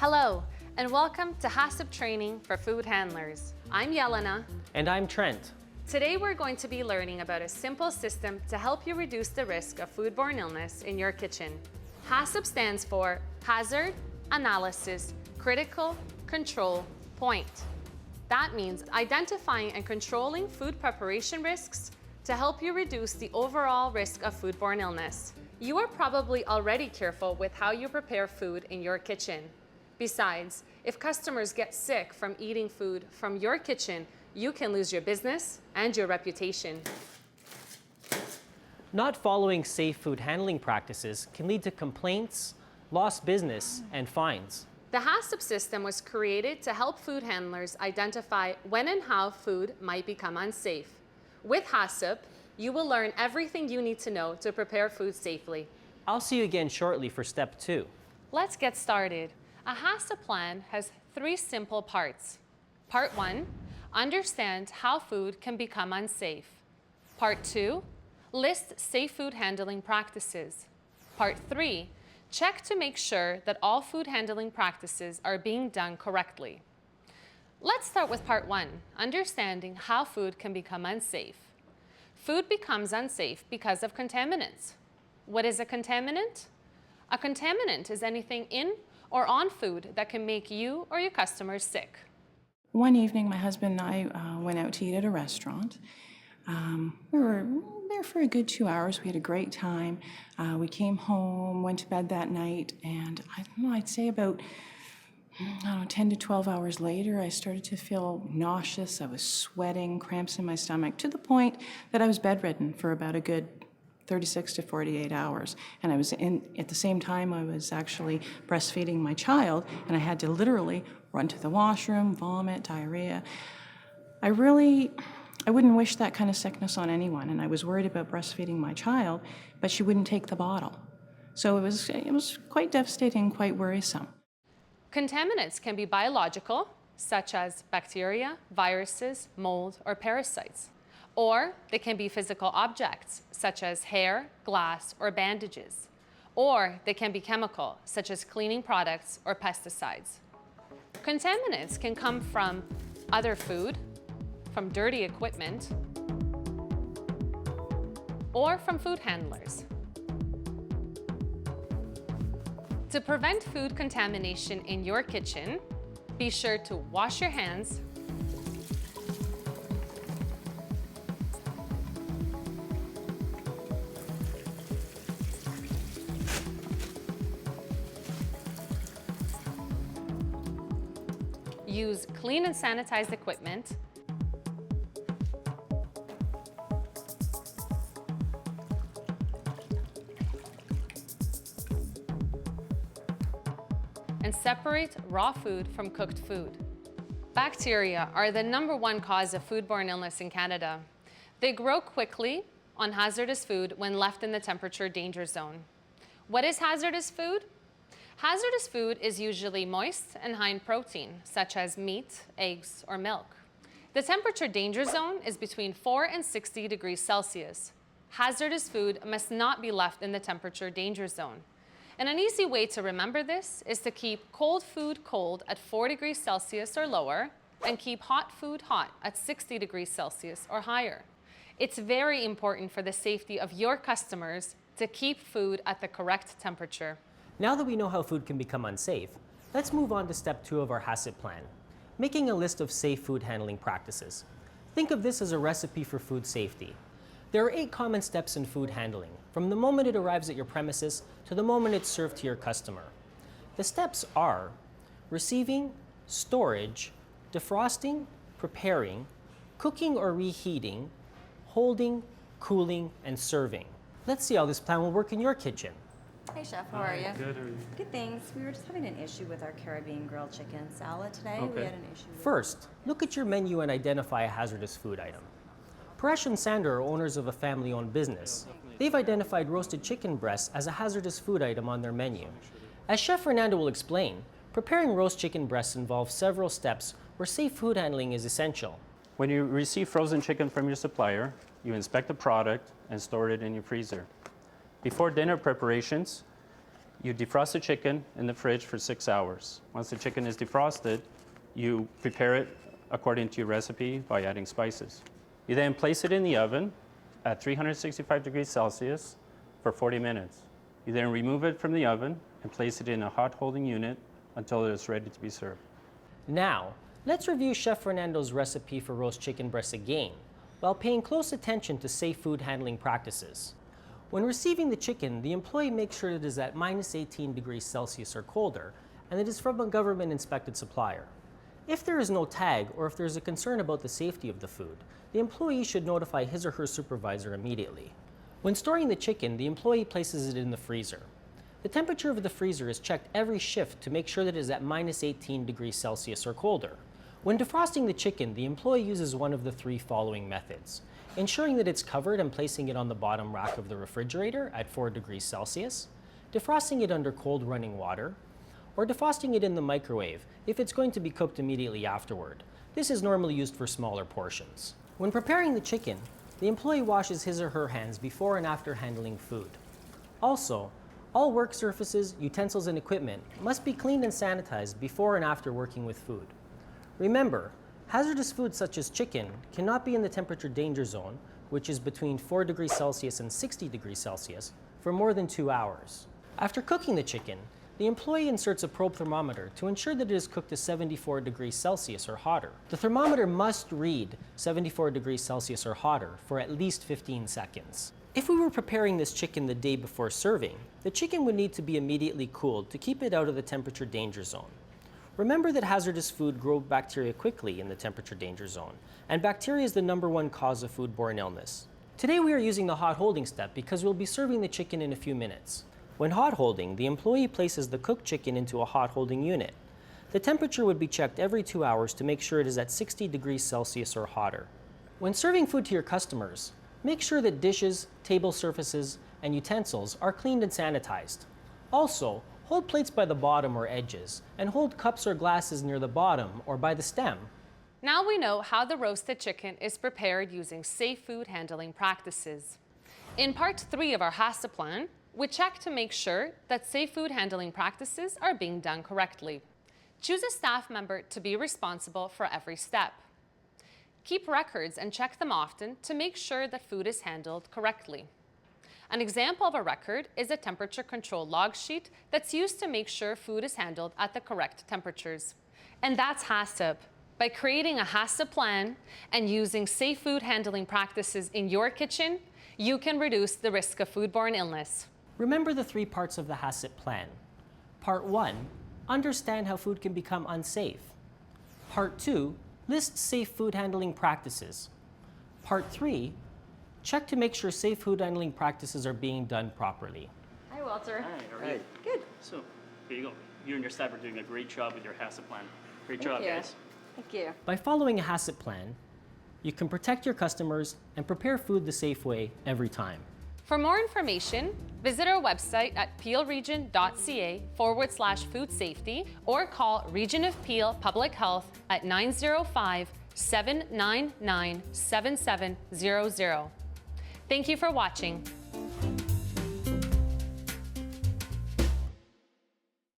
Hello, and welcome to HACCP training for food handlers. I'm Yelena. And I'm Trent. Today we're going to be learning about a simple system to help you reduce the risk of foodborne illness in your kitchen. HACCP stands for Hazard, Analysis, Critical, Control, Point. That means identifying and controlling food preparation risks to help you reduce the overall risk of foodborne illness. You are probably already careful with how you prepare food in your kitchen. Besides, if customers get sick from eating food from your kitchen, you can lose your business and your reputation. Not following safe food handling practices can lead to complaints, lost business, and fines. The HACCP system was created to help food handlers identify when and how food might become unsafe. With HACCP, you will learn everything you need to know to prepare food safely. I'll see you again shortly for step 2. Let's get started. A HACCP plan has 3 simple parts. Part 1, understand how food can become unsafe. Part 2, list safe food handling practices. Part 3, check to make sure that all food handling practices are being done correctly. Let's start with part 1, understanding how food can become unsafe. Food becomes unsafe because of contaminants. What is a contaminant? A contaminant is anything in or on food that can make you or your customers sick. One evening, my husband and I went out to eat at a restaurant. We were there for a good 2 hours. We had a great time. We came home, went to bed that night, and I'd say about 10 to 12 hours later, I started to feel nauseous. I was sweating, cramps in my stomach, to the point that I was bedridden for about a good 36 to 48 hours. And at the same time, I was actually breastfeeding my child, and I had to literally run to the washroom, vomit, diarrhea. I wouldn't wish that kind of sickness on anyone, and I was worried about breastfeeding my child, but she wouldn't take the bottle. So it was quite devastating, quite worrisome. Contaminants can be biological, such as bacteria, viruses, mold, or parasites. Or they can be physical objects, such as hair, glass, or bandages. Or they can be chemical, such as cleaning products or pesticides. Contaminants can come from other food, from dirty equipment, or from food handlers. To prevent food contamination in your kitchen, be sure to wash your hands, use clean and sanitized equipment, and separate raw food from cooked food. Bacteria are the #1 cause of foodborne illness in Canada. They grow quickly on hazardous food when left in the temperature danger zone. What is hazardous food? Hazardous food is usually moist and high in protein, such as meat, eggs, or milk. The temperature danger zone is between 4 and 60 degrees Celsius. Hazardous food must not be left in the temperature danger zone. And an easy way to remember this is to keep cold food cold at 4 degrees Celsius or lower, and keep hot food hot at 60 degrees Celsius or higher. It's very important for the safety of your customers to keep food at the correct temperature. Now that we know how food can become unsafe, let's move on to step 2 of our HACCP plan, making a list of safe food handling practices. Think of this as a recipe for food safety. There are 8 common steps in food handling, from the moment it arrives at your premises to the moment it's served to your customer. The steps are receiving, storage, defrosting, preparing, cooking or reheating, holding, cooling, and serving. Let's see how this plan will work in your kitchen. Hey Chef, how are you? Good, how are you? Good, thanks. We were just having an issue with our Caribbean grilled chicken salad today. We Okay. had an issue with First, look at your menu and identify a hazardous food item. Paresh and Sandra are owners of a family-owned business. They've identified roasted chicken breasts as a hazardous food item on their menu. As Chef Fernando will explain, preparing roast chicken breasts involves several steps where safe food handling is essential. When you receive frozen chicken from your supplier, you inspect the product and store it in your freezer. Before dinner preparations, You defrost the chicken in the fridge for 6 hours. Once the chicken is defrosted, you prepare it according to your recipe by adding spices. You then place it in the oven at 365 degrees Celsius for 40 minutes. You then remove it from the oven and place it in a hot holding unit until it is ready to be served. Now, let's review Chef Fernando's recipe for roast chicken breasts again, while paying close attention to safe food handling practices. When receiving the chicken, the employee makes sure it is at -18 degrees Celsius or colder, and it is from a government-inspected supplier. If there is no tag or if there is a concern about the safety of the food, the employee should notify his or her supervisor immediately. When storing the chicken, the employee places it in the freezer. The temperature of the freezer is checked every shift to make sure that it is at -18 degrees Celsius or colder. When defrosting the chicken, the employee uses one of the 3 following methods: ensuring that it's covered and placing it on the bottom rack of the refrigerator at 4 degrees Celsius, defrosting it under cold running water, or defrosting it in the microwave if it's going to be cooked immediately afterward. This is normally used for smaller portions. When preparing the chicken, the employee washes his or her hands before and after handling food. Also, all work surfaces, utensils, and equipment must be cleaned and sanitized before and after working with food. Remember, hazardous foods such as chicken cannot be in the temperature danger zone, which is between 4 degrees Celsius and 60 degrees Celsius, for more than 2 hours. After cooking the chicken, the employee inserts a probe thermometer to ensure that it is cooked to 74 degrees Celsius or hotter. The thermometer must read 74 degrees Celsius or hotter for at least 15 seconds. If we were preparing this chicken the day before serving, the chicken would need to be immediately cooled to keep it out of the temperature danger zone. Remember that hazardous food grow bacteria quickly in the temperature danger zone, and bacteria is the #1 cause of foodborne illness. Today we are using the hot holding step because we'll be serving the chicken in a few minutes. When hot holding, the employee places the cooked chicken into a hot holding unit. The temperature would be checked every 2 hours to make sure it is at 60 degrees Celsius or hotter. When serving food to your customers, make sure that dishes, table surfaces, and utensils are cleaned and sanitized. Also, hold plates by the bottom or edges, and hold cups or glasses near the bottom or by the stem. Now we know how the roasted chicken is prepared using safe food handling practices. In part 3 of our HACCP plan, we check to make sure that safe food handling practices are being done correctly. Choose a staff member to be responsible for every step. Keep records and check them often to make sure that food is handled correctly. An example of a record is a temperature control log sheet that's used to make sure food is handled at the correct temperatures. And that's HACCP. By creating a HACCP plan and using safe food handling practices in your kitchen, you can reduce the risk of foodborne illness. Remember the 3 parts of the HACCP plan. Part 1, understand how food can become unsafe. Part 2, list safe food handling practices. Part 3, check to make sure safe food handling practices are being done properly. Hi, Walter. Hi, how are you? Good. So, here you go. You and your staff are doing a great job with your HACCP plan. Great Thank job, you. guys. Thank you. By following a HACCP plan, you can protect your customers and prepare food the safe way every time. For more information, visit our website at peelregion.ca/food safety or call Region of Peel Public Health at 905-799-7700. Thank you for watching.